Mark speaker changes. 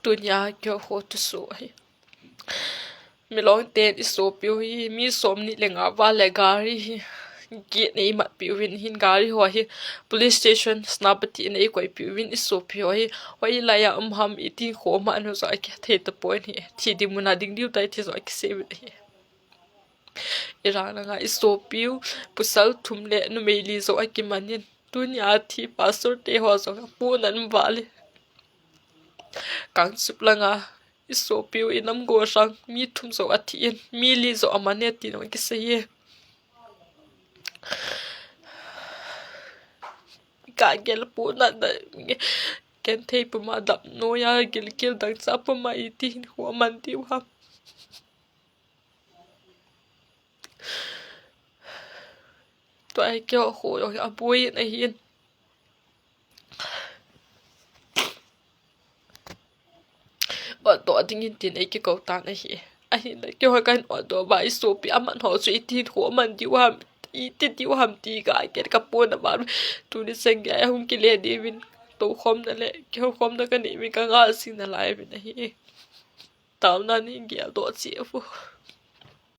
Speaker 1: dunya kyo ho tu so hi mi long ten iso piu hi mi som ni lenga wa le gari hi ge nei mat piu win hin gari ho hi police station snapati nei koi piu win iso piu hi hoi la ya ham iti kho ma no so ke the to point hi thi di muna ding diu tai thi so ke se hi irana nga iso piu pusal thumle no meili so ke manin dunya thi pastor te ho so pu nan wale kang suplanga iso piu inam go sang mi thum so athin mi li so amane ti no ke se ye ka gel pu na da ken thei pu ma dap no ya gel kel dang sa pu ma iti ho man ti wa to ai kyo ho yo abui na hin to dingin tin ai ke ko ta na hi ai na kyo kan do ba iso pi aman ho su iti ho man ti wa iti ti wa ham ti ga ke ka pu na ba tu ni seng ya hum ki le di win to khom na le kyo khom na ka ni mi ka ga sin na lai bi na hi taw na ni ge do chi fu